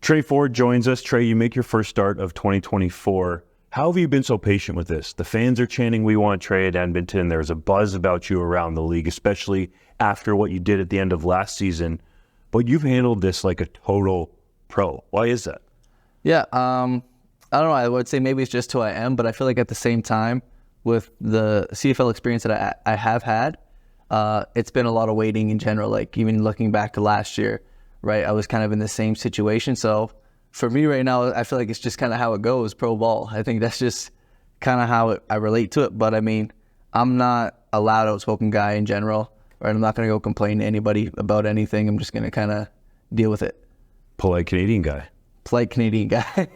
Tre Ford joins us. Tre, you make your first start of 2024. How have you been so patient with this? The fans are chanting, "We want Tre at Edmonton." There's a buzz about you around the league, especially after what you did at the end of last season. But you've handled this like a total pro. Why is that? Yeah, I don't know. I would say maybe it's just who I am, but I feel like at the same time, with the CFL experience that I have had, it's been a lot of waiting in general. Like even looking back to last year, right? I was kind of in the same situation. So for me right now, I feel like it's just kind of how it goes, pro ball. I think that's just kind of how I relate to it. But I mean, I'm not a loud, outspoken guy in general, right? I'm not going to go complain to anybody about anything. I'm just going to kind of deal with it. Polite Canadian guy. Polite Canadian guy.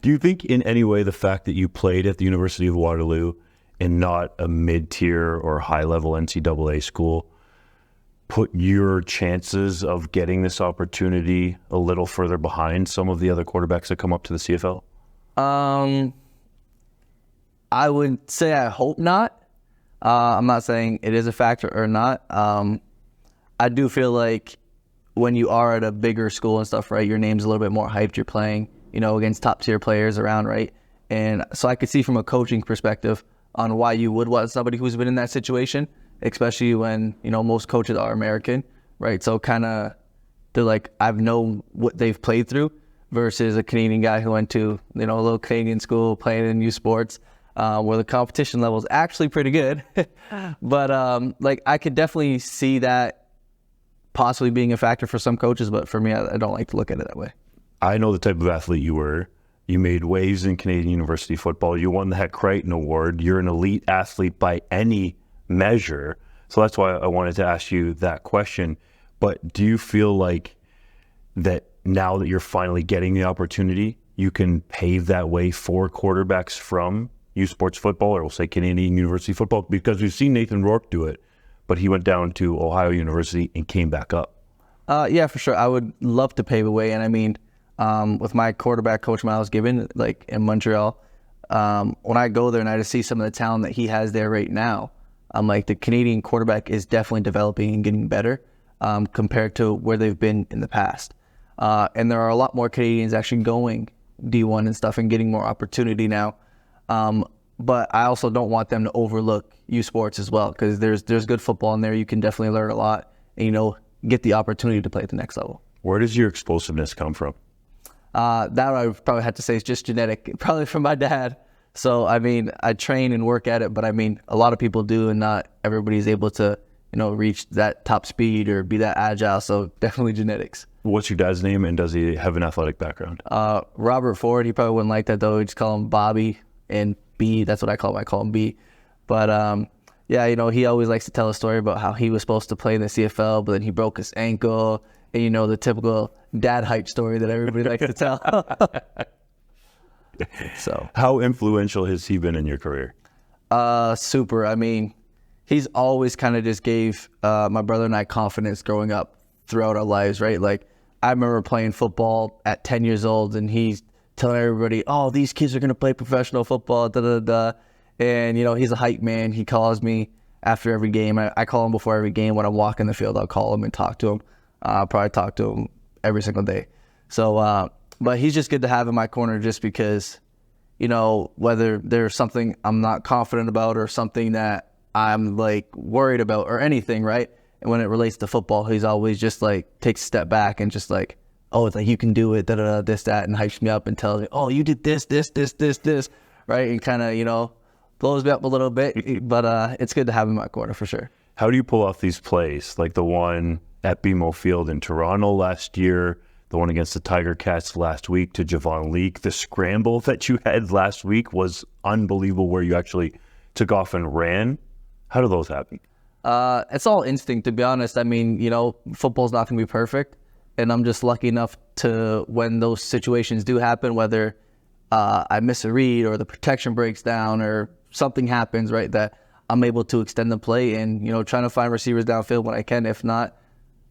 Do you think in any way the fact that you played at the University of Waterloo and not a mid-tier or high-level NCAA school put your chances of getting this opportunity a little further behind some of the other quarterbacks that come up to the CFL? I would say I hope not. I'm not saying it is a factor or not. I do feel like when you are at a bigger school and stuff, right, your name's a little bit more hyped. You're playing, against top-tier players around, right? And so I could see from a coaching perspective on why you would want somebody who's been in that situation, especially when, most coaches are American, right? So kind of they're like, I've known what they've played through versus a Canadian guy who went to, a little Canadian school playing in youth sports where the competition level is actually pretty good. But I could definitely see that possibly being a factor for some coaches, but for me, I don't like to look at it that way. I know the type of athlete you were. You made waves in Canadian university football. You won the Heck Crichton Award. You're an elite athlete by any measure. So that's why I wanted to ask you that question. But do you feel like that now that you're finally getting the opportunity, you can pave that way for quarterbacks from youth sports football, or we'll say Canadian university football? Because we've seen Nathan Rourke do it, but he went down to Ohio University and came back up. Yeah, for sure. I would love to pave a way. And I mean, with my quarterback coach Miles Gibbon, like in Montreal, when I go there and I just see some of the talent that he has there right now, I'm like, the Canadian quarterback is definitely developing and getting better compared to where they've been in the past. And there are a lot more Canadians actually going D1 and stuff and getting more opportunity now. But I also don't want them to overlook youth sports as well, because there's good football in there. You can definitely learn a lot and, get the opportunity to play at the next level. Where does your explosiveness come from? That I would probably have to say is just genetic, probably from my dad. So, I mean, I train and work at it, but I mean, a lot of people do, and not everybody's able to, reach that top speed or be that agile. So definitely genetics. What's your dad's name, and does he have an athletic background? Robert Ford. He probably wouldn't like that, though. We just call him Bobby, and B, that's what I call him. I call him B. But, yeah, he always likes to tell a story about how he was supposed to play in the CFL, but then he broke his ankle. And, the typical dad hype story that everybody likes to tell. So, how influential has he been in your career? Super. I mean, he's always kind of just gave my brother and I confidence growing up throughout our lives, right? Like, I remember playing football at 10 years old, and he's telling everybody, oh, these kids are going to play professional football, da-da-da. And, he's a hype man. He calls me after every game. I call him before every game. When I'm walking the field, I'll call him and talk to him. I'll probably talk to him every single day. So, but he's just good to have in my corner just because, whether there's something I'm not confident about or something that I'm like worried about or anything, right? And when it relates to football, he's always just like takes a step back and just like, oh, it's like, you can do it, da-da-da, this, that, and hypes me up and tells me, oh, you did this, right? And kind of, blows me up a little bit, but it's good to have him in my corner for sure. How do you pull off these plays, like the one at BMO Field in Toronto last year, the one against the Tiger Cats last week to Javon Leake? The scramble that you had last week was unbelievable, where you actually took off and ran. How do those happen? It's all instinct, to be honest. I mean, football's not going to be perfect, and I'm just lucky enough to, when those situations do happen, whether I miss a read or the protection breaks down or something happens, right, that I'm able to extend the play and, trying to find receivers downfield when I can. If not,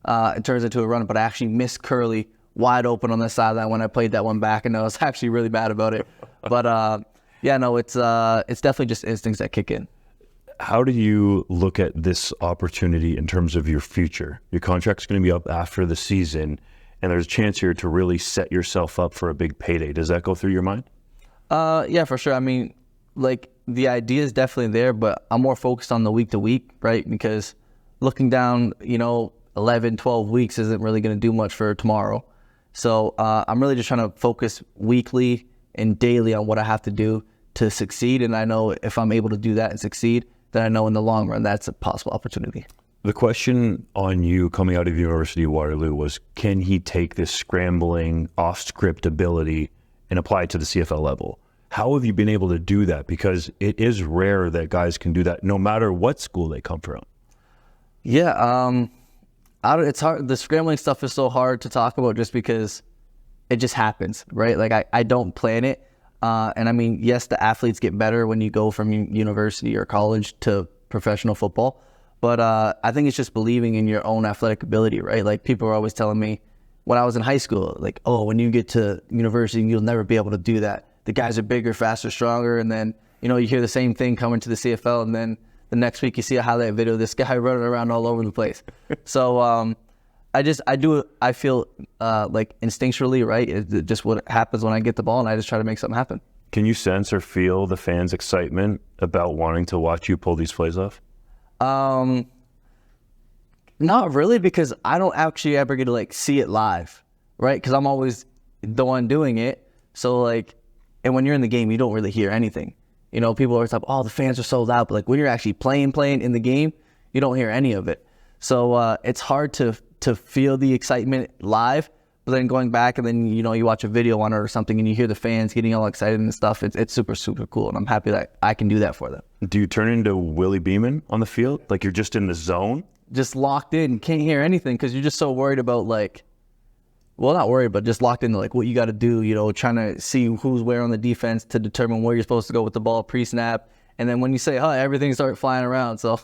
it turns into a run. But I actually missed Curly wide open on the sideline when I played that one back, and I was actually really mad about it. But, yeah, no, it's definitely just instincts that kick in. How do you look at this opportunity in terms of your future? Your contract's going to be up after the season, and there's a chance here to really set yourself up for a big payday. Does that go through your mind? Yeah, for sure. I mean, like the idea is definitely there, but I'm more focused on the week to week, right? Because looking down, 11, 12 weeks isn't really going to do much for tomorrow. So I'm really just trying to focus weekly and daily on what I have to do to succeed. And I know if I'm able to do that and succeed, then I know in the long run that's a possible opportunity. The question on you coming out of University of Waterloo was, can he take this scrambling, off-script ability and apply it to the CFL level? How have you been able to do that? Because it is rare that guys can do that, no matter what school they come from. Yeah, it's hard. The scrambling stuff is so hard to talk about just because it just happens, right? Like I don't plan it. And I mean, yes, the athletes get better when you go from university or college to professional football. But I think it's just believing in your own athletic ability, right? Like people are always telling me when I was in high school, like, oh, when you get to university, you'll never be able to do that. The guys are bigger, faster, stronger. And then, you hear the same thing coming to the CFL. And then the next week you see a highlight video, this guy running around all over the place. So I feel like instinctually, right? It's just what happens when I get the ball, and I just try to make something happen. Can you sense or feel the fans' excitement about wanting to watch you pull these plays off? Not really, because I don't actually ever get to see it live, right? Because I'm always the one doing it. So and when you're in the game, you don't really hear anything. People always talk, oh, the fans are so loud, but when you're actually playing in the game, you don't hear any of it. So it's hard to feel the excitement live, but then going back and then, you watch a video on it or something and you hear the fans getting all excited and stuff. It's super, super cool. And I'm happy that I can do that for them. Do you turn into Willie Beeman on the field? Like you're just in the zone? Just locked in, can't hear anything because you're just so worried about not worried, but just locked into what you got to do, trying to see who's where on the defense to determine where you're supposed to go with the ball pre-snap. And then when you say, hi, everything starts flying around. So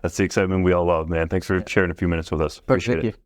that's the excitement we all love, man. Thanks for sharing a few minutes with us. Appreciate it. Thank you.